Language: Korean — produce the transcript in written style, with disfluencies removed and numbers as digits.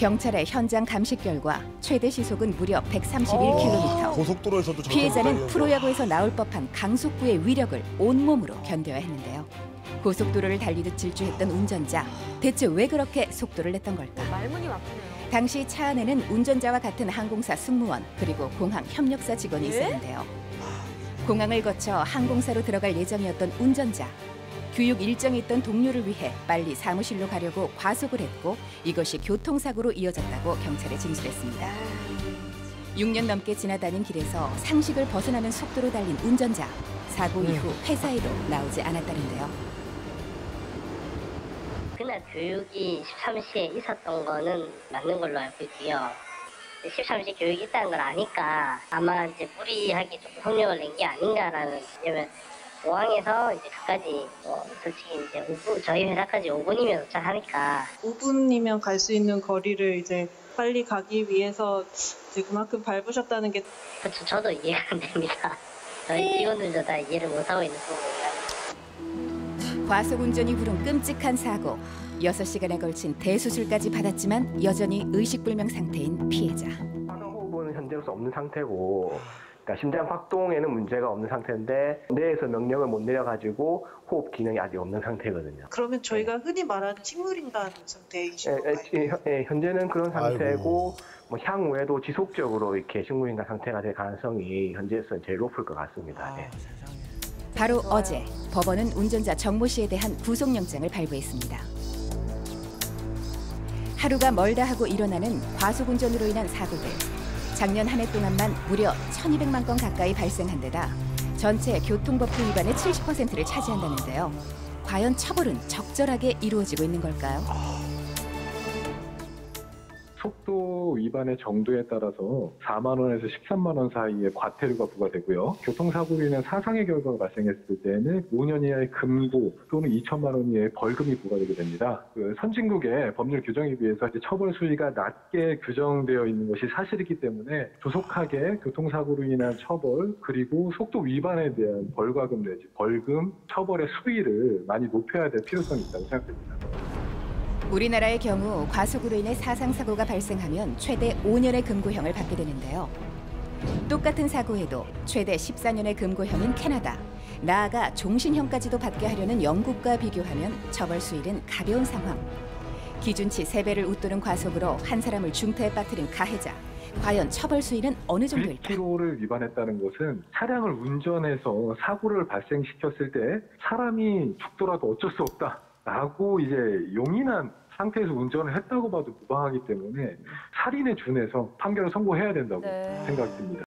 경찰의 현장 감식 결과 최대 시속은 무려 131km. 고속도로에서도 피해자는 프로야구에서 나올 법한 강속구의 위력을 온몸으로 견뎌야 했는데요. 고속도로를 달리듯 질주했던 운전자. 대체 왜 그렇게 속도를 냈던 걸까? 말문이 막히네요. 당시 차 안에는 운전자와 같은 항공사 승무원 그리고 공항 협력사 직원이 있었는데요. 공항을 거쳐 항공사로 들어갈 예정이었던 운전자. 교육 일정이 있던 동료를 위해 빨리 사무실로 가려고 과속을 했고 이것이 교통사고로 이어졌다고 경찰에 진술했습니다. 6년 넘게 지나다닌 길에서 상식을 벗어나는 속도로 달린 운전자. 사고 이후 회사에도 나오지 않았다는데요. 그날 교육이 13시에 있었던 거는 맞는 걸로 알고 있고요. 13시 교육이 있다는 걸 아니까 아마 이제 무리하게 좀 성명을 낸 게 아닌가라는. 왜냐면 공항에서 이제 그까지 솔직히 이제 5분, 저희 회사까지 5분이면 도착하니까 5분이면 갈 수 있는 거리를 이제 빨리 가기 위해서 이제 그만큼 밟으셨다는 게. 그렇죠. 저도 이해가 안 됩니다. 저희 직원들도 다 이해를 못하고 있는 부분입니다. 과속운전이 부른 끔찍한 사고. 6시간에 걸친 대수술까지 받았지만 여전히 의식불명 상태인 피해자. 호흡은 현재로서 없는 상태고, 그러니까 심장 확동에는 문제가 없는 상태인데 뇌에서 명령을 못 내려가지고 호흡 기능이 아직 없는 상태거든요. 그러면 저희가 흔히 말하는 식물인간 상태이신 건가요? 현재는 그런 상태고 뭐 향후에도 지속적으로 이렇게 식물인간 상태가 될 가능성이 현재에서는 제일 높을 것 같습니다. 바로 어제 법원은 운전자 정모 씨에 대한 구속영장을 발부했습니다. 하루가 멀다 하고 일어나는 과속운전으로 인한 사고들. 작년 한 해 동안만 무려 1,200만 건 가까이 발생한 데다 전체 교통법규 위반의 70%를 차지한다는데요. 과연 처벌은 적절하게 이루어지고 있는 걸까요? 속도 위반의 정도에 따라서 4만 원에서 13만 원 사이의 과태료가 부과되고요. 교통사고로 인한 사상의 결과가 발생했을 때는 5년 이하의 금고 또는 2천만 원 이하의 벌금이 부과되게 됩니다. 선진국의 법률 규정에 비해서 처벌 수위가 낮게 규정되어 있는 것이 사실이기 때문에 조속하게 교통사고로 인한 처벌 그리고 속도 위반에 대한 벌과금 내지 벌금 처벌의 수위를 많이 높여야 될 필요성이 있다고 생각됩니다. 우리나라의 경우 과속으로 인해 사상사고가 발생하면 최대 5년의 금고형을 받게 되는데요. 똑같은 사고에도 최대 14년의 금고형인 캐나다, 나아가 종신형까지도 받게 하려는 영국과 비교하면 처벌 수위는 가벼운 상황. 기준치 3배를 웃도는 과속으로 한 사람을 중태에 빠뜨린 가해자. 과연 처벌 수위는 어느 정도일까? 1km를 위반했다는 것은 차량을 운전해서 사고를 발생시켰을 때 사람이 죽더라도 어쩔 수 없다라고 이제 용인한 상태에서 운전을 했다고 봐도 무방하기 때문에 살인에 준해서 판결을 선고해야 된다고 생각됩니다.